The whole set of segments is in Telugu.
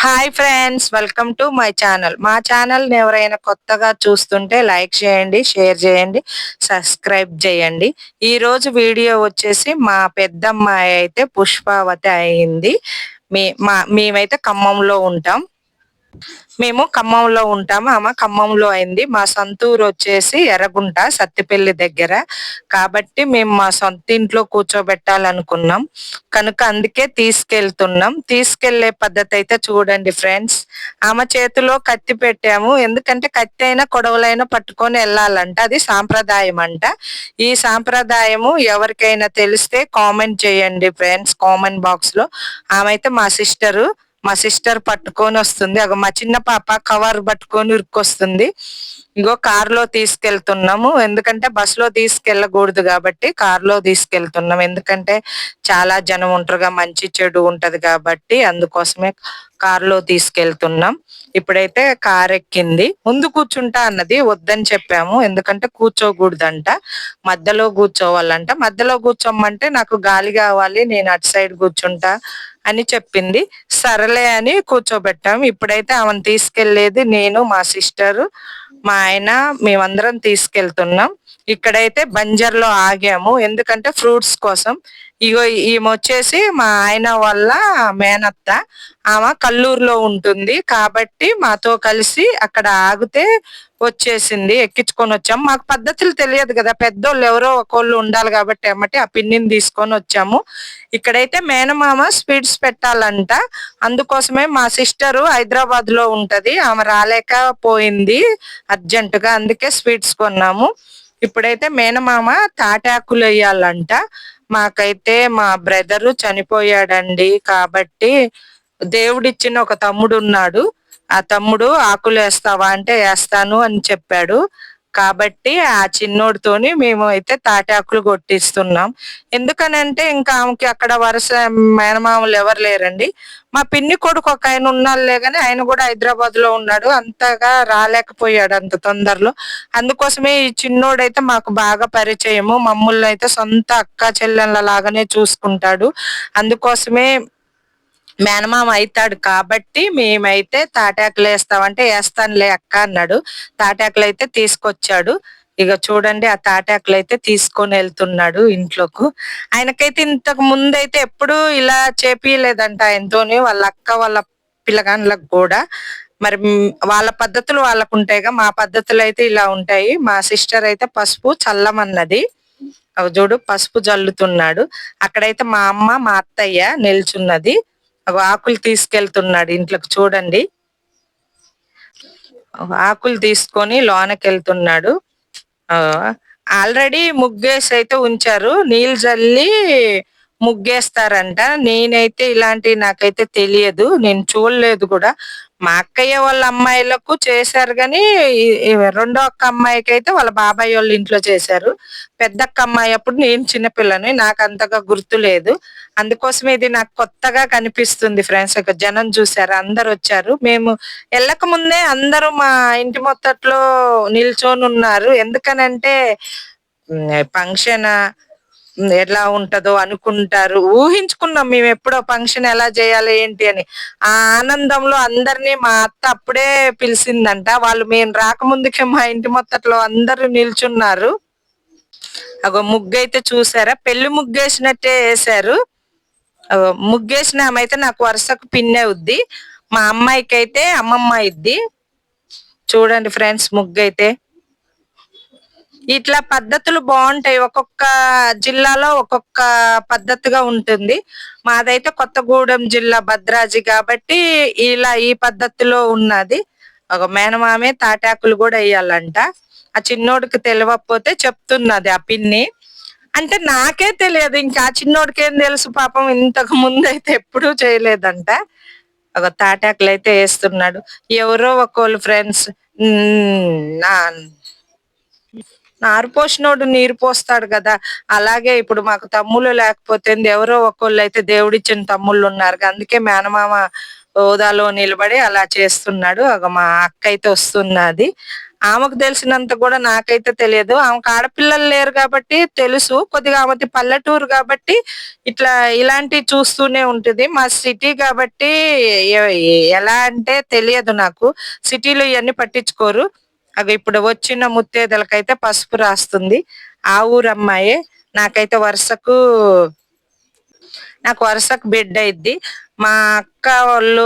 Hi friends, welcome to my channel. మా ఛానల్ని ఎవరైనా కొత్తగా చూస్తుంటే లైక్ చేయండి, షేర్ చేయండి, సబ్స్క్రైబ్ చేయండి. ఈరోజు వీడియో వచ్చేసి మా పెద్దమ్మాయి అయితే పుష్పావతి అయింది. మేమైతే ఖమ్మంలో ఉంటాం. మేము ఖమ్మంలో ఉంటాము. ఆమె ఖమ్మంలో అయింది. మా సొంతూరు వచ్చేసి ఎర్రగుంట, సత్తిపల్లి దగ్గర. కాబట్టి మేము మా సొంత ఇంట్లో కూర్చోబెట్టాలనుకున్నాం కనుక అందుకే తీసుకెళ్తున్నాం. తీసుకెళ్లే పద్ధతి అయితే చూడండి ఫ్రెండ్స్. ఆమె చేతిలో కత్తి పెట్టాము. ఎందుకంటే కత్తి అయినా కొడవలైనా పట్టుకొని వెళ్ళాలంట. అది సాంప్రదాయం అంట. ఈ సాంప్రదాయము ఎవరికైనా తెలిస్తే కామెంట్ చేయండి ఫ్రెండ్స్, కామెంట్ బాక్స్ లో. ఆమె అయితే మా సిస్టర్ పట్టుకొని వస్తుంది. మా చిన్న పాప కవర్ పట్టుకొని ఉరుకొస్తుంది. ఇగో కారులో తీసుకెళ్తున్నాము. ఎందుకంటే బస్ లో తీసుకెళ్ళకూడదు కాబట్టి కారులో తీసుకెళ్తున్నాం. ఎందుకంటే చాలా జనం ఉంటారుగా, మంచి చెడు ఉంటది కాబట్టి అందుకోసమే కారులో తీసుకెళ్తున్నాం. ఇప్పుడైతే కార్ ఎక్కింది. ముందు కూర్చుంటా అన్నది, వద్దని చెప్పాము. ఎందుకంటే కూర్చోకూడదంట, మధ్యలో కూర్చోవాలంట. మధ్యలో కూర్చోమంటే నాకు గాలి కావాలి, నేను అటు సైడ్ కూర్చుంటా అని చెప్పింది. సరేలే అని కూర్చోబెట్టాం. ఇప్పుడైతే ఆమెను తీసుకెళ్లేది నేను, మా సిస్టర్, మా ఆయన, మేమందరం తీసుకెళ్తున్నాం. ఇక్కడైతే బంజర్లో ఆగాము. ఎందుకంటే ఫ్రూట్స్ కోసం. ఇగో ఈమె వచ్చేసి మా ఆయన వాళ్ళ మేనత్త. ఆమె కల్లూరులో ఉంటుంది కాబట్టి మాతో కలిసి అక్కడ ఆగితే వచ్చేసింది. ఎక్కించుకొని వచ్చాము. మాకు పద్ధతులు తెలియదు కదా, పెద్దోళ్ళు ఎవరో ఒకళ్ళు ఉండాలి కాబట్టి ఏమంటే ఆ పిన్నిని తీసుకొని వచ్చాము. ఇక్కడైతే మేనమామ స్వీట్స్ పెట్టాలంట. అందుకోసమే మా సిస్టరు హైదరాబాద్ లో ఉంటది. ఆమె రాలేకపోయింది అర్జెంట్ గా, అందుకే స్వీట్స్ కొన్నాము. ఇప్పుడైతే మేనమామ తాటాకులు వేయాలంట. మాకైతే మా బ్రదరు చనిపోయాడండి కాబట్టి దేవుడిచ్చిన ఒక తమ్ముడు ఉన్నాడు. ఆ తమ్ముడు ఆకులు వేస్తావా అంటే వేస్తాను అని చెప్పాడు. కాబట్టి ఆ చిన్నోడితోని మేము అయితే తాటాకులు కొట్టిస్తున్నాం. ఎందుకనంటే ఇంకా ఆమెకి అక్కడ వరుస మేనమామలు ఎవరు లేరండి. మా పిన్ని కొడుకు ఒక ఆయన ఉన్నాళ్ళే గాని ఆయన కూడా హైదరాబాద్ లో ఉన్నాడు. అంతగా రాలేకపోయాడు అంత తొందరలో. అందుకోసమే ఈ చిన్నోడైతే మాకు బాగా పరిచయము. మమ్మల్ని అయితే సొంత అక్క చెల్లెళ్ళ లాగానే చూసుకుంటాడు. అందుకోసమే మేనమామ అవుతాడు కాబట్టి మేమైతే తాటాకులు వేస్తామంటే వేస్తానులే అక్క అన్నాడు. తాటాకులు అయితే తీసుకొచ్చాడు. ఇక చూడండి, ఆ తాటాకులు అయితే తీసుకొని వెళ్తున్నాడు ఇంట్లోకి. ఆయనకైతే ఇంతకు ముందైతే ఎప్పుడు ఇలా చేపియలేదంట ఆయనతోని, వాళ్ళ అక్క వాళ్ళ పిల్లగాళ్ళకు కూడా. మరి వాళ్ళ పద్ధతులు వాళ్ళకు ఉంటాయిగా, మా పద్ధతులు అయితే ఇలా ఉంటాయి. మా సిస్టర్ అయితే పసుపు చల్లమన్నది. చూడు, పసుపు జల్లుతున్నాడు. అక్కడైతే మా అమ్మ, మా అత్తయ్య నిల్చున్నది. ఆకులు తీసుకెళ్తున్నాడు ఇంట్లోకి. చూడండి, ఆకులు తీసుకొని లోనకి వెళ్తున్నాడు. ఆల్రెడీ ముగ్గేసి అయితే ఉంచారు. నీళ్ళు జల్లి ముగ్గేస్తారంట. నేనైతే ఇలాంటివి నాకైతే తెలియదు, నేను చూడలేదు కూడా. మా అక్కయ్య వాళ్ళ అమ్మాయిలకు చేశారు కానీ రెండో అక్క అమ్మాయికి అయితే వాళ్ళ బాబాయ్ వాళ్ళ ఇంట్లో చేశారు. పెద్దక్క అమ్మాయి అప్పుడు నేను చిన్నపిల్లని, నాకు అంతగా గుర్తు లేదు. అందుకోసం ఇది నాకు కొత్తగా కనిపిస్తుంది ఫ్రెండ్స్. ఇక జనం చూసారు, అందరు వచ్చారు. మేము వెళ్ళక ముందే అందరూ మా ఇంటి మొత్తట్లో నిల్చొని ఉన్నారు. ఎందుకనంటే ఫంక్షన్ ఎలా ఉంటదో అనుకుంటారు. ఊహించుకున్నాం మేము ఎప్పుడో ఫంక్షన్ ఎలా చేయాలి ఏంటి అని. ఆ ఆనందంలో అందరినీ మా అత్త అప్పుడే పిలిచిందంట. వాళ్ళు మేము రాకముందుకే మా ఇంటి మొత్తట్లో అందరూ నిల్చున్నారు. ముగ్గు అయితే చూసారా, పెళ్లి ముగ్గేసినట్టే వేశారు. ముగ్గేసిన ఆమె అయితే నాకు వరుసకు పిన్నే అవుద్ది. మా అమ్మాయికి అయితే అమ్మమ్మ ఇద్ది. చూడండి ఫ్రెండ్స్, ముగ్గు అయితే ఇట్లా పద్ధతులు బాగుంటాయి. ఒక్కొక్క జిల్లాలో ఒక్కొక్క పద్ధతిగా ఉంటుంది. మాదైతే కొత్తగూడెం జిల్లా భద్రాజి కాబట్టి ఇలా ఈ పద్ధతిలో ఉన్నది. ఒక మేనమామే తాటాకులు కూడా వేయాలంట. ఆ చిన్నోడికి తెలియకపోతే చెప్తున్నది ఆ పిన్ని. అంటే నాకే తెలియదు, ఇంకా ఆ చిన్నోడికి ఏం తెలుసు పాపం. ఇంతకు ముందు అయితే ఎప్పుడూ చేయలేదంట. ఒక తాటాకులు అయితే వేస్తున్నాడు. ఎవరో ఒకళ్ళు ఫ్రెండ్స్. నా నారు పోసినోడు నీరు పోస్తాడు కదా, అలాగే ఇప్పుడు మాకు తమ్ముళ్ళు లేకపోతే ఎవరో ఒకళ్ళు అయితే దేవుడిచ్చిన తమ్ముళ్ళు ఉన్నారు. అందుకే మేనమామ హోదాలో నిలబడి అలా చేస్తున్నాడు. మా అక్క అయితే వస్తున్నది. ఆమెకు తెలిసినంత కూడా నాకైతే తెలియదు. ఆమెకు ఆడపిల్లలు లేరు కాబట్టి తెలుసు. కొద్దిగా ఆమెది పల్లెటూరు కాబట్టి ఇలాంటివి చూస్తూనే ఉంటది. మా సిటీ కాబట్టి ఎలా అంటే తెలియదు నాకు. సిటీలో ఇవన్నీ పట్టించుకోరు. ఇప్పుడు వచ్చిన ముత్తైదులకైతే పసుపు రాస్తుంది. ఆ ఊరు అమ్మాయే. నాకైతే నాకు వరుసకు బిడ్డ అయిద్ది. మా అక్క వాళ్ళు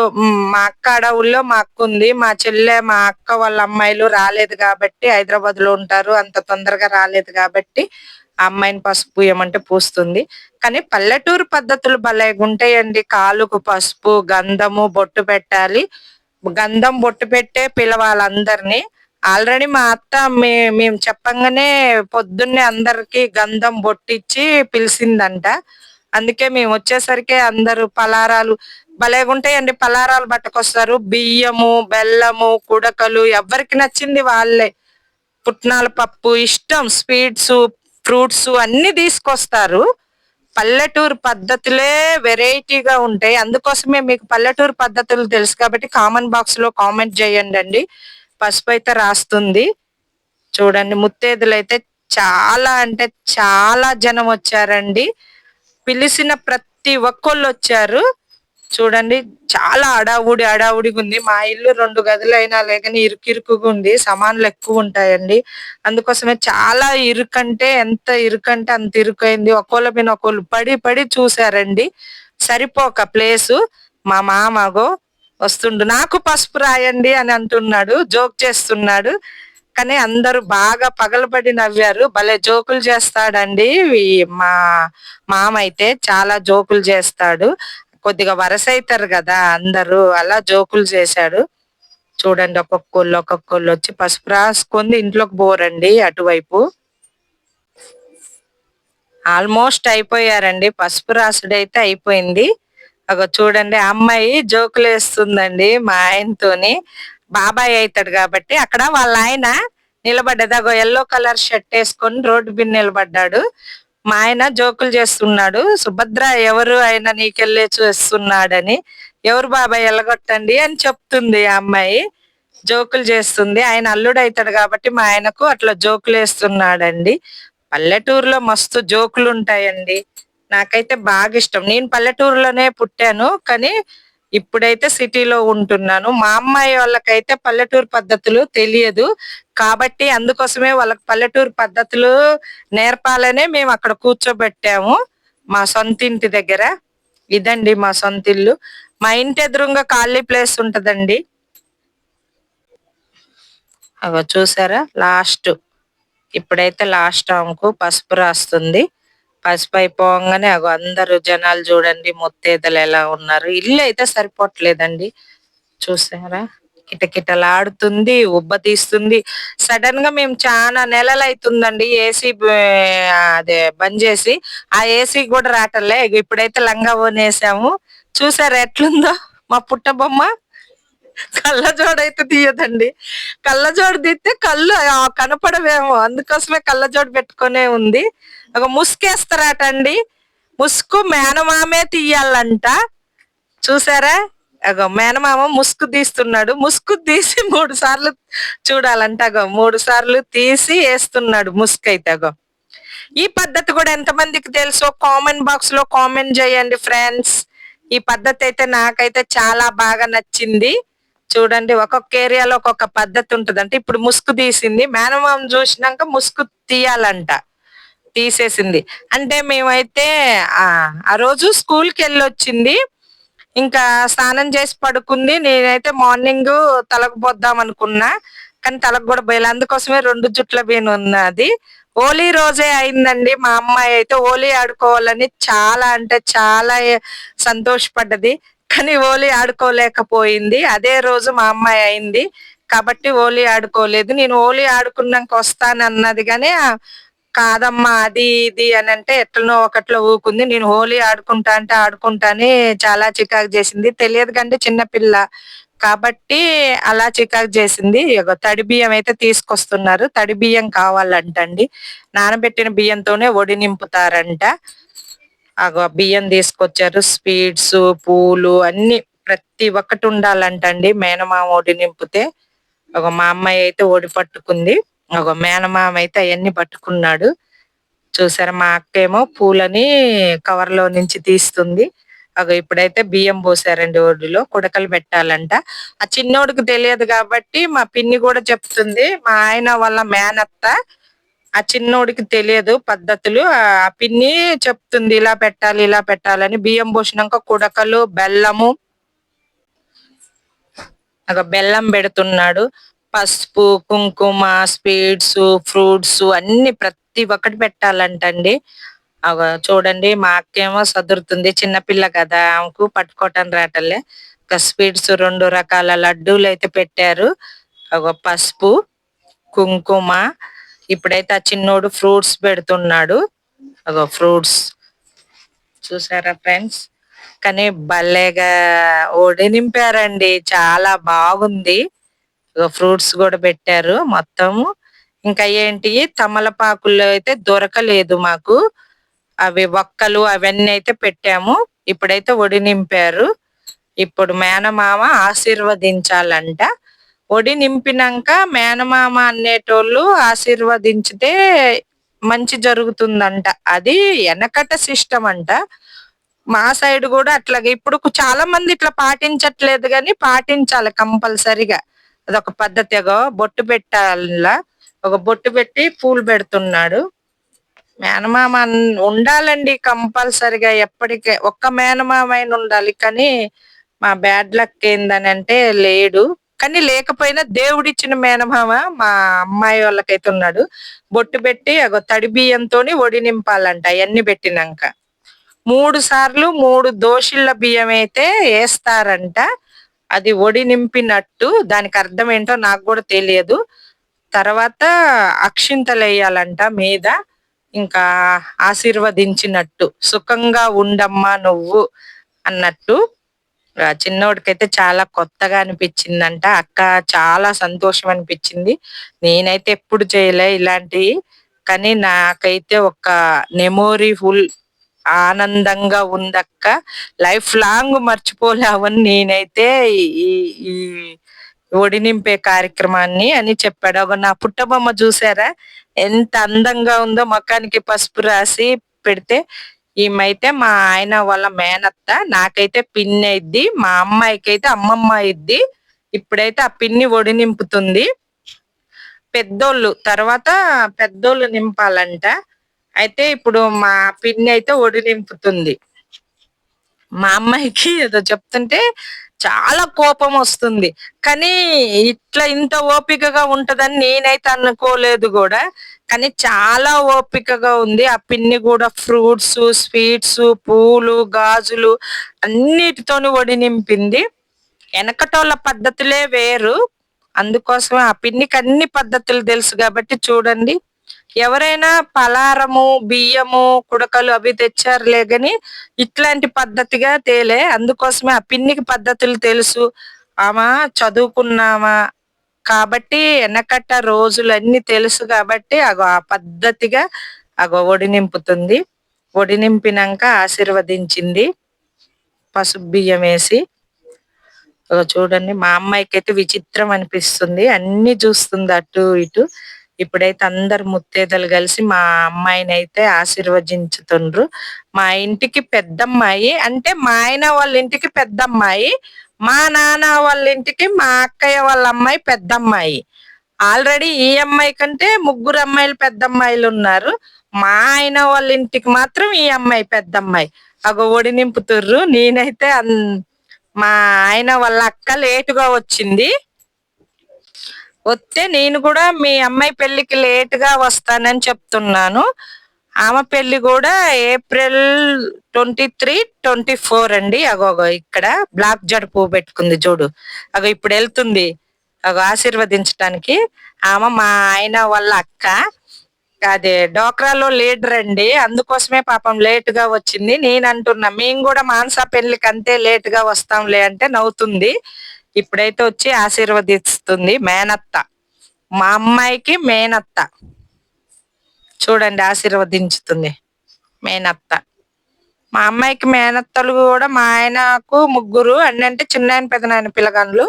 మా అక్క అడవుల్లో మా అక్క ఉంది. మా చెల్లె మా అక్క వాళ్ళ అమ్మాయిలు రాలేదు కాబట్టి హైదరాబాద్ లో ఉంటారు. అంత తొందరగా రాలేదు కాబట్టి ఆ అమ్మాయిని పసుపు పూయమంటే పూస్తుంది. కానీ పల్లెటూరు పద్ధతులు భలేగుంటాయండి. కాలుకు పసుపు, గంధము, బొట్టు పెట్టాలి. గంధం బొట్టు పెట్టే పిలవాలి అందరినీ. ఆల్రెడీ మా అత్త మేము చెప్పంగానే పొద్దున్నే అందరికి గంధం బొట్టిచ్చి పిలిచిందంట. అందుకే మేము వచ్చేసరికి అందరూ పలారాలు భలేగుంటాయండి. పలారాలు పట్టుకొస్తారు. బియ్యము, బెల్లము, కుడకలు ఎవరికి నచ్చింది వాళ్ళే. పుట్నాల పప్పు ఇష్టం, స్వీట్స్, ఫ్రూట్స్ అన్ని తీసుకొస్తారు. పల్లెటూరు పద్ధతులే వెరైటీగా ఉంటాయి. అందుకోసమే మీకు పల్లెటూరు పద్ధతులు తెలుసు కాబట్టి కామెంట్ బాక్స్ లో కామెంట్ చేయండి. పసుపు అయితే రాస్తుంది. చూడండి ముత్తైదులైతే చాలా అంటే చాలా జనం వచ్చారండి. పిలిచిన ప్రతి ఒక్కళ్ళు వచ్చారు. చూడండి చాలా అడావుడిగా ఉంది. మా ఇల్లు 2 గదులైనా లేకని ఇరుకుగా ఉంది. సామాన్లు ఎక్కువ ఉంటాయండి. అందుకోసమే చాలా ఇరుకంటే ఎంత ఇరుకంటే అంత ఇరుకైంది. ఒక్కోళ్ళ మీద ఒక్కోళ్ళు పడి పడి చూసారండి. సరిపోక ప్లేసు. మా మామగో వస్తుండు, నాకు పసుపు రాయండి అని అంటున్నాడు. జోక్ చేస్తున్నాడు. కానీ అందరూ బాగా పగలబడి నవ్వారు. భలే జోకులు చేస్తాడండి. మా మామ అయితే చాలా జోకులు చేస్తాడు. కొద్దిగా వరస అవుతారు కదా అందరూ, అలా జోకులు చేశాడు. చూడండి ఒక్కొక్కళ్ళు వచ్చి పసుపు రాసుకొని ఇంట్లోకి పోరండి. అటువైపు ఆల్మోస్ట్ అయిపోయారండి. పసుపు రాసుడైతే అయిపోయింది. చూడండి అమ్మాయి జోకులు వేస్తుందండి మా ఆయనతోని. బాబాయ్ అవుతాడు కాబట్టి అక్కడ వాళ్ళ ఆయన నిలబడ్డది. ఎల్లో కలర్ షర్ట్ వేసుకొని రోడ్డు మీద నిలబడ్డాడు. మా ఆయన జోకులు చేస్తున్నాడు. సుభద్ర ఎవరు ఆయన నీకెళ్ళే చూస్తున్నాడని. ఎవరు బాబాయ్ ఎల్లగొట్టండి అని చెప్తుంది ఆ అమ్మాయి. జోకులు చేస్తుంది. ఆయన అల్లుడు అవుతాడు కాబట్టి మా ఆయనకు అట్లా జోకులు వేస్తున్నాడండి. పల్లెటూరులో మస్తు జోకులు ఉంటాయండి. నాకైతే బాగా ఇష్టం. నేను పల్లెటూరులోనే పుట్టాను కానీ ఇప్పుడైతే సిటీలో ఉంటున్నాను. మా అమ్మాయి వాళ్ళకైతే పల్లెటూరు పద్ధతులు తెలియదు కాబట్టి అందుకోసమే వాళ్ళకి పల్లెటూరు పద్ధతులు నేర్పాలనే మేము అక్కడ కూర్చోబెట్టాము. మా సొంత ఇంటి దగ్గర ఇదండి మా సొంత ఇల్లు. మా ఇంటి ఎదురుగా ఖాళీ ప్లేస్ ఉంటదండి. చూసారా ఇప్పుడైతే లాస్ట్ ఆమెకు పసుపు రాస్తుంది. పసుపు అయిపోగానే అందరు జనాలు చూడండి ముత్తైదులు ఎలా ఉన్నారు. ఇల్లు అయితే సరిపోవట్లేదండి. చూసారా కిటకిటలాడుతుంది, ఉబ్బ తీస్తుంది. సడన్ గా మేము చాలా నెలలు అవుతుందండి ఏసీ అదే బంద్ చేసి. ఆ ఏసీ కూడా రాటలే. ఇప్పుడైతే లంగా ఓనేసాము. చూసారా ఎట్లుందో మా పుట్ట బొమ్మ. కళ్ళజోడు అయితే తీయదండి. కళ్ళజోడు తీస్తే కళ్ళు కనపడవేమో, అందుకోసమే కళ్ళజోడు పెట్టుకునే ఉంది. ముసుకేస్తారటండి. ముసుగు మేనమామే తీయాలంట. చూసారా మేనమామ ముసుగు తీస్తున్నాడు. ముసుగు తీసి 3 సార్లు చూడాలంట. 3 సార్లు తీసి వేస్తున్నాడు ముసుగు అయితే. ఈ పద్ధతి కూడా ఎంతమందికి తెలుసో కామెంట్ బాక్స్ లో కామెంట్ చేయండి ఫ్రెండ్స్. ఈ పద్ధతి అయితే నాకైతే చాలా బాగా నచ్చింది. చూడండి ఒక్కొక్క ఏరియాలో ఒక్కొక్క పద్ధతి ఉంటది. అంటే ఇప్పుడు ముసుగు తీసింది, మేనమామ చూసినాక ముసుగు తీయాలంట. తీసేసింది అంటే మేమైతే ఆ రోజు స్కూల్ కి వెళ్ళొచ్చింది. ఇంకా స్నానం చేసి పడుకుంది. నేనైతే మార్నింగ్ తలకు పోద్దాం అనుకున్నా కానీ తలకు కూడా పోయలే. అందుకోసమే 2 జుట్ల బీను ఉన్నది. హోలీ రోజే అయిందండి. మా అమ్మాయి అయితే హోలీ ఆడుకోవాలని చాలా అంటే చాలా సంతోషపడ్డది. కానీ హోలీ ఆడుకోలేకపోయింది. అదే రోజు మా అమ్మాయి అయింది కాబట్టి హోలీ ఆడుకోలేదు. నేను హోలీ ఆడుకున్నాక వస్తానన్నది కానీ కాదమ్మా అది ఇది అని అంటే ఎట్లనో ఒకట్లో ఊకుంది. నేను హోలీ ఆడుకుంటానే చాలా చికాకు చేసింది. తెలియదు కంటే చిన్నపిల్ల కాబట్టి అలా చికాకు చేసింది. తడి బియ్యం అయితే తీసుకొస్తున్నారు. తడి బియ్యం కావాలంటండి. నానబెట్టిన బియ్యంతోనే ఒడి నింపుతారంట. బియ్యం తీసుకొచ్చారు. స్వీట్స్, పూలు అన్ని ప్రతి ఒక్కటి ఉండాలంటండి మేనమామ ఒడి నింపితే. మా అమ్మాయి అయితే ఒడి పట్టుకుంది. మేనమామ అయితే అవన్నీ పట్టుకున్నాడు. చూసారా మా అక్కేమో పూలని కవర్‌లో నుంచి తీస్తుంది. ఇప్పుడైతే బియ్యం పోసారండి ఒడిలో. కుడకలు పెట్టాలంట. ఆ చిన్నోడికి తెలియదు కాబట్టి మా పిన్ని కూడా చెప్తుంది. మా ఆయన వాళ్ళ మేనత్త. ఆ చిన్నోడికి తెలియదు పద్ధతులు. ఆ పిన్ని చెప్తుంది ఇలా పెట్టాలి, ఇలా పెట్టాలని. బియ్యం పోసినాక కుడకలు, బెల్లము బెల్లం పెడుతున్నాడు. పసుపు, కుంకుమ, స్వీట్స్, ఫ్రూట్స్ అన్ని ప్రతి ఒక్కటి పెట్టాలంటండి. చూడండి మా అక్కేమో సదురుతుంది. చిన్నపిల్ల కదా ఆమెకు పట్టుకోవటం రాటల్లే. స్వీట్స్ 2 రకాల లడ్డూలు అయితే పెట్టారు. పసుపు, కుంకుమ. ఇప్పుడైతే ఆ చిన్నోడు ఫ్రూట్స్ పెడుతున్నాడు. ఫ్రూట్స్ చూసారా ఫ్రెండ్స్. కానీ భలేగా ఒడి నింపారండి. చాలా బాగుంది. ఫ్రూట్స్ కూడా పెట్టారు మొత్తము. ఇంకా ఏంటి తమలపాకుల్లో అయితే దొరకలేదు మాకు. అవి ఒక్కలు అవన్నీ అయితే పెట్టాము. ఇప్పుడైతే ఒడి నింపారు. ఇప్పుడు మేనమామ ఆశీర్వదించాలంట. ఒడి నింపినాక మేనమామ అనేటోళ్ళు ఆశీర్వదించితే మంచి జరుగుతుందంట. అది వెనకట సిస్టమ్ అంట. మా సైడ్ కూడా అట్లాగే. ఇప్పుడు చాలా మంది ఇట్లా పాటించట్లేదు గాని పాటించాలి కంపల్సరిగా. అదొక పద్ధతి. బొట్టు పెట్టాల. బొట్టు పెట్టి పూలు పెడుతున్నాడు. మేనమామ ఉండాలండి కంపల్సరిగా. ఎప్పటికే ఒక్క మేనమామ అయినా ఉండాలి. కానీ మా బ్యాడ్ లక్ ఏందని అంటే లేడు. కానీ లేకపోయినా దేవుడిచ్చిన మేనమామ మా అమ్మాయి వాళ్ళకైతే ఉన్నాడు. బొట్టు పెట్టి తడి బియ్యంతోని ఒడి నింపాలంట అవన్నీ పెట్టినాక. 3 సార్లు 3 దోషిళ్ళ బియ్యం అయితే వేస్తారంట. అది ఒడి నింపినట్టు. దానికి అర్థం ఏంటో నాకు కూడా తెలియదు. తర్వాత అక్షింతలు వేయాలంట మీద. ఇంకా ఆశీర్వదించినట్టు. సుఖంగా ఉండమ్మా నువ్వు అన్నట్టు. చిన్నోడికైతే చాలా కొత్తగా అనిపించిందంట. అక్క చాలా సంతోషం అనిపించింది. నేనైతే ఎప్పుడు చేయలే ఇలాంటివి. కానీ నాకైతే ఒక మెమోరీ ఫుల్ ఆనందంగా ఉందక్క. లైఫ్ లాంగ్ మర్చిపోలే అవన్నీ నేనైతే ఈ ఈ ఒడి నింపే కార్యక్రమాన్ని అని చెప్పాడు. నా పుట్టబొమ్మ చూసారా ఎంత అందంగా ఉందో. మొఖానికి పసుపు రాసి పెడితే. ఈమైతే మా ఆయన వాళ్ళ మేనత్త. నాకైతే పిన్ని అయిద్ది. మా అమ్మాయికి అయితే అమ్మమ్మ అయిద్ది. ఇప్పుడైతే ఆ పిన్ని ఒడి నింపుతుంది. పెద్దోళ్ళు తర్వాత పెద్దోళ్ళు నింపాలంట. అయితే ఇప్పుడు మా పిన్ని అయితే ఒడి నింపుతుంది. మా అమ్మాయికి ఏదో చెప్తుంటే చాలా కోపం వస్తుంది. కానీ ఇంత ఓపికగా ఉంటదని నేనైతే అనుకోలేదు కూడా. కానీ చాలా ఓపికగా ఉంది. ఆ పిన్ని కూడా ఫ్రూట్స్, స్వీట్స్, పూలు, గాజులు అన్నిటితోని ఒడి నింపింది. వెనకటోళ్ళ పద్ధతులే వేరు. అందుకోసమే ఆ పిన్నికి అన్ని పద్ధతులు తెలుసు కాబట్టి చూడండి. ఎవరైనా పలారము, బియ్యము, కుడకలు అవి తెచ్చారులే గాని ఇట్లాంటి పద్ధతిగా తేలే. అందుకోసమే ఆ పిన్నికి పద్ధతులు తెలుసు. ఆమె చదువుకున్నామా కాబట్టి వెనకట రోజులన్నీ తెలుసు కాబట్టి ఆ పద్ధతిగా ఒడి నింపుతుంది. ఒడి నింపినాక ఆశీర్వదించింది పసుపు బియ్యం వేసి. చూడండి మా అమ్మాయికైతే విచిత్రం అనిపిస్తుంది. అన్ని చూస్తుంది అటు ఇటు. ఇప్పుడైతే అందరు ముత్తైదులు కలిసి మా అమ్మాయిని అయితే ఆశీర్వదించుతుండ్రు. మా ఇంటికి పెద్దమ్మాయి అంటే మా ఆయన వాళ్ళ ఇంటికి పెద్దమ్మాయి. మా నాన్న వాళ్ళ ఇంటికి మా అక్కయ్య వాళ్ళ అమ్మాయి పెద్దమ్మాయి. ఆల్రెడీ ఈ అమ్మాయి కంటే 3 అమ్మాయిలు పెద్దమ్మాయిలు ఉన్నారు. మా ఆయన వాళ్ళ ఇంటికి మాత్రం ఈ అమ్మాయి పెద్దమ్మాయి. ఒడి నింపుతుర్రు. నేనైతే మా ఆయన వాళ్ళ అక్క లేటుగా వచ్చింది. వస్తే నేను కూడా మీ అమ్మాయి పెళ్లికి లేటుగా వస్తానని చెప్తున్నాను. ఆమె పెళ్లి కూడా ఏప్రిల్ 23, 24 అండి. ఇక్కడ బ్లాక్ జడ పువ్వు పెట్టుకుంది చూడు. ఇప్పుడు వెళ్తుంది ఆశీర్వదించడానికి. ఆమె మా ఆయన వాళ్ళ అక్క. అదే డోక్రాలో లీడర్ అండి. అందుకోసమే పాపం లేట్ గా వచ్చింది. నేను అంటున్నా మేము కూడా మానస పెళ్లికి అంతే లేట్ గా వస్తాంలే అంటే నవ్వుతుంది. ఇప్పుడైతే వచ్చి ఆశీర్వదిస్తుంది మేనత్త. మా అమ్మాయికి మేనత్త. చూడండి ఆశీర్వదించుతుంది మేనత్త. మా అమ్మాయికి మేనత్తలు కూడా మా ఆయనకు ముగ్గురు అంటే చిన్నాయన పెదనాయన పిల్లగాండ్లు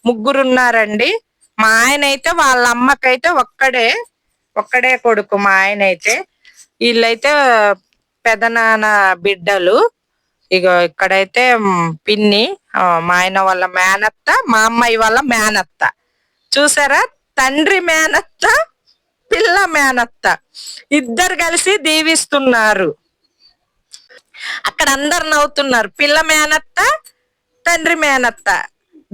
ముగ్గురు ఉన్నారండి. మా ఆయన అయితే వాళ్ళ అమ్మకైతే ఒక్కడే కొడుకు మా ఆయన అయితే. వీళ్ళైతే పెదనాన్న బిడ్డలు. ఇగో ఇక్కడైతే పిన్ని మా ఆయన వాళ్ళ మేనత్త, మా అమ్మాయి వాళ్ళ మేనత్త. చూసారా, తండ్రి మేనత్త, పిల్ల మేనత్త ఇద్దరు కలిసి దీవిస్తున్నారు. అక్కడ అందరు నవ్వుతున్నారు. పిల్ల మేనత్త, తండ్రి మేనత్త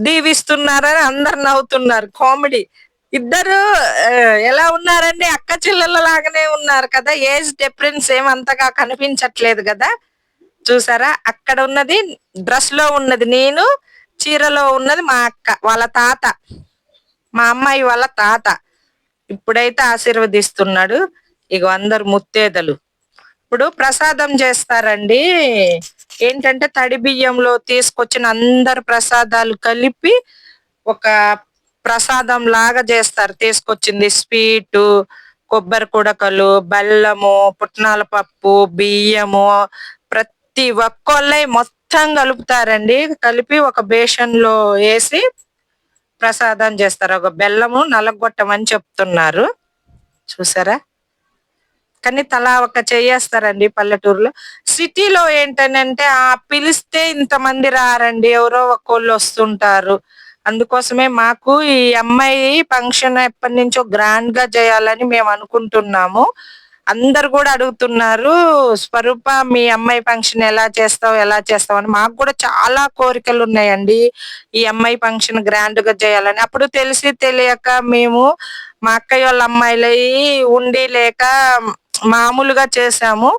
దీవిస్తున్నారని అందరు నవ్వుతున్నారు. కామెడీ. ఇద్దరు ఎలా ఉన్నారండి, అక్క చెల్లెల లాగానే ఉన్నారు కదా. ఏజ్ డిఫరెన్స్ ఏమంతగా కనిపించట్లేదు కదా. చూసారా, అక్కడ ఉన్నది డ్రెస్ లో ఉన్నది నేను, చీరలో ఉన్నది మా అక్క వాళ్ళ తాత, మా అమ్మాయి వాళ్ళ తాత. ఇప్పుడైతే ఆశీర్వదిస్తున్నాడు. ఇక అందరు ముత్తేదలు. ఇప్పుడు ప్రసాదం చేస్తారండి. ఏంటంటే తడి బియ్యంలో తీసుకొచ్చిన అందరు ప్రసాదాలు కలిపి ఒక ప్రసాదం లాగా చేస్తారు. తీసుకొచ్చింది స్వీటు, కొబ్బరి కుడకలు, బెల్లము, పుట్నాల పప్పు, బియ్యము, ప్రతి ఒక్కళ్ళై మొత్తం కలుపుతారండి. కలిపి ఒక బేషన్ లో వేసి ప్రసాదం చేస్తారు. ఒక బెల్లము నలగొట్టమని చెప్తున్నారు. చూసారా, కానీ తలా ఒక చెయ్యేస్తారండి పల్లెటూరులో. సిటీలో ఏంటనంటే పిలిస్తే ఇంతమంది రారండి, ఎవరో ఒక్కళ్ళు వస్తుంటారు. అందుకోసమే మాకు ఈ అమ్మాయి ఫంక్షన్ ఎప్పటి నుంచో గ్రాండ్ గా చేయాలని మేము అనుకుంటున్నాము. అందరు కూడా అడుగుతున్నారు, స్వరూప మీ అమ్మాయి ఫంక్షన్ ఎలా చేస్తావు అని. మాకు కూడా చాలా కోరికలు ఉన్నాయండి ఈ అమ్మాయి ఫంక్షన్ గ్రాండ్ గా చేయాలని. అప్పుడు తెలిసి తెలియక మేము మా అక్కయ్య వాళ్ళ అమ్మాయిలై ఉండి లేక మామూలుగా చేసాము.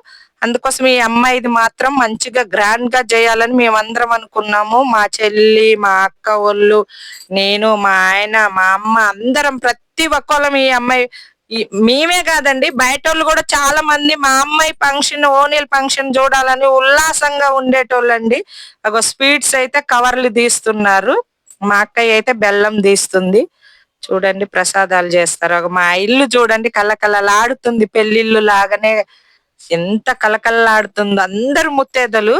అందుకోసం ఈ అమ్మాయిది మాత్రం మంచిగా గ్రాండ్ గా చేయాలని మేమందరం అనుకున్నాము. మా చెల్లి, మా అక్క వాళ్ళు, నేను, మా ఆయన, మా అమ్మ అందరం ప్రతి ఒక్కళ్ళం ఈ అమ్మాయి మేమే కాదండి, బయట వాళ్ళు కూడా చాలా మంది మా అమ్మాయి ఫంక్షన్, ఓనీల్ ఫంక్షన్ చూడాలని ఉల్లాసంగా ఉండేటోళ్ళండి. ఒక స్వీట్స్ అయితే కవర్లు తీస్తున్నారు. మా అక్కయ్య అయితే బెల్లం తీస్తుంది. చూడండి ప్రసాదాలు చేస్తారు. మా ఇల్లు చూడండి కలకలలాడుతుంది, పెళ్లిళ్ళు లాగానే ఎంత కలకలలాడుతుందో. అందరు ముత్తేదలు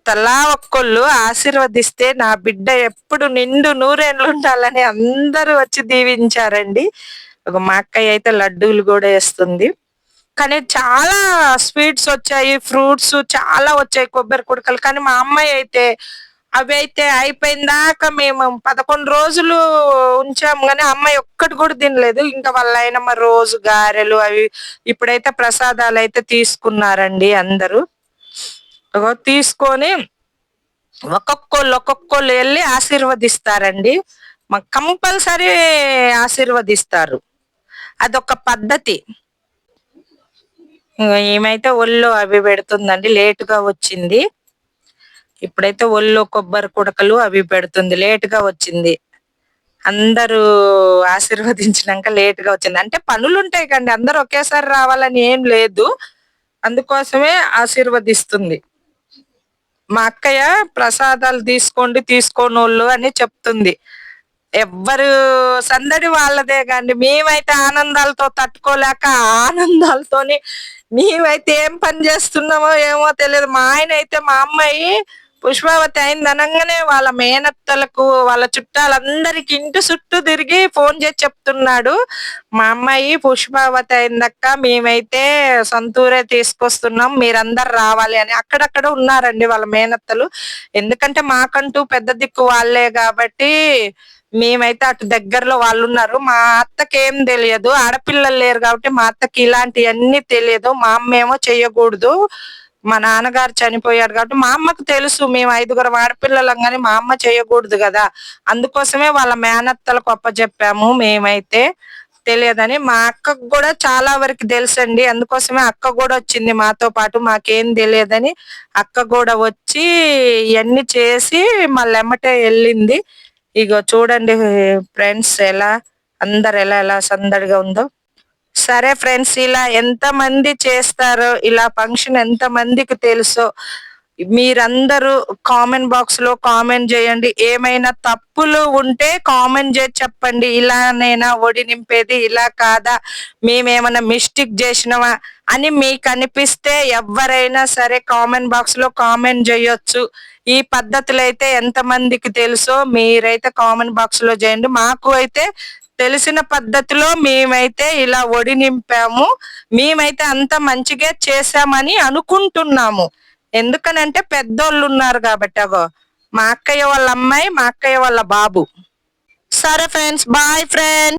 తలా ఒక్కళ్ళు ఆశీర్వదిస్తే నా బిడ్డ ఎప్పుడు నిండు నూరేళ్ళు ఉండాలని అందరూ వచ్చి దీవించారండి. ఒక మా అక్కయ్య అయితే లడ్డూలు కూడా వేస్తుంది. కానీ చాలా స్వీట్స్ వచ్చాయి, ఫ్రూట్స్ చాలా వచ్చాయి, కొబ్బరి కుడకలు. కానీ మా అమ్మాయి అయితే అవి అయితే అయిపోయిన దాకా మేము 11 రోజులు ఉంచాము, కానీ అమ్మాయి ఒక్కటి కూడా తినలేదు. ఇంకా వాళ్ళ ఆయనమ్మ రోజు గారెలు అవి. ఇప్పుడైతే ప్రసాదాలు అయితే తీసుకున్నారండి అందరూ. తీసుకొని ఒక్కొక్కళ్ళు వెళ్ళి ఆశీర్వదిస్తారండి. మాకు కంపల్సరీ ఆశీర్వదిస్తారు. అదొక పద్ధతి. ఏమైతే ఒళ్ళో అవి పెడుతుందండి, లేటుగా వచ్చింది. ఇప్పుడైతే ఒళ్ళో కొబ్బరి కుడకలు అవి పెడుతుంది, లేటుగా వచ్చింది. అందరూ ఆశీర్వదించినాక లేటుగా వచ్చింది. అంటే పనులు ఉంటాయి కండి, అందరూ ఒకేసారి రావాలని ఏం లేదు. అందుకోసమే ఆశీర్వదిస్తుంది. మా అక్కయ్య ప్రసాదాలు తీసుకోనోళ్ళు అని చెప్తుంది. ఎవ్వరు సందడి వాళ్ళదే కండి. మేమైతే ఆనందాలతో తట్టుకోలేక ఆనందాలతోని మేమైతే ఏం పని చేస్తున్నామో ఏమో తెలియదు. మా ఆయన అయితే మా అమ్మాయి పుష్పావతి అయింది అనగానే వాళ్ళ మేనత్తలకు, వాళ్ళ చుట్టాలందరికి ఇంటి చుట్టూ తిరిగి ఫోన్ చేసి చెప్తున్నాడు, మా అమ్మాయి పుష్పావతి అయిందక్క, మేమైతే సొంతూరే తీసుకొస్తున్నాం, మీరందరు రావాలి అని. అక్కడక్కడ ఉన్నారండి వాళ్ళ మేనత్తలు. ఎందుకంటే మాకంటూ పెద్ద దిక్కు వాళ్ళే కాబట్టి మేమైతే అటు దగ్గరలో వాళ్ళు ఉన్నారు. మా అత్తకి ఏం తెలియదు, ఆడపిల్లలు లేరు కాబట్టి మా అత్తకి ఇలాంటివన్నీ తెలియదు. మా అమ్మ ఏమో చెయ్యకూడదు, మా నాన్నగారు చనిపోయారు కాబట్టి. మా అమ్మకు తెలుసు మేము 5గురం ఆడపిల్లలం, కానీ మా అమ్మ చేయకూడదు కదా. అందుకోసమే వాళ్ళ మేనత్తలకు అప్పచెప్పాము. మేమైతే తెలియదని మా అక్కకు కూడా చాలా వరకు తెలుసండి. అందుకోసమే అక్క కూడా వచ్చింది మాతో పాటు. మాకేం తెలియదని అక్క కూడా వచ్చి ఇవన్నీ చేసి మళ్ళీ ఎమ్మటే వెళ్ళింది. ఇగో చూడండి ఫ్రెండ్స్, అందరు ఎలా సందడిగా ఉందో. సరే ఫ్రెండ్స్, ఇలా ఎంత మంది చేస్తారో, ఇలా ఫంక్షన్ ఎంత మందికి తెలుసో మీరందరూ కామెంట్ బాక్స్ లో కామెంట్ చేయండి. ఏమైనా తప్పులు ఉంటే కామెంట్ చేసి చెప్పండి. ఇలానేనా ఒడి నింపేది, ఇలా కాదా, మేమేమైనా మిస్టేక్ చేసినవా అని మీకు అనిపిస్తే ఎవరైనా సరే కామెంట్ బాక్స్ లో కామెంట్ చేయొచ్చు. ఈ పద్ధతులు అయితే ఎంతమందికి తెలుసో మీరైతే కామెంట్ బాక్స్ లో చేయండి. మాకు అయితే తెలిసిన పద్ధతిలో మేమైతే ఇలా ఒడి నింపాము. మేమైతే అంత మంచిగా చేశామని అనుకుంటున్నాము. ఎందుకనంటే పెద్దోళ్ళు ఉన్నారు కాబట్టి. అగో మా అక్కయ్య వాళ్ళ అమ్మాయి, మా అక్కయ్య వాళ్ళ బాబు. సరే ఫ్రెండ్స్, బాయ్ ఫ్రెండ్స్.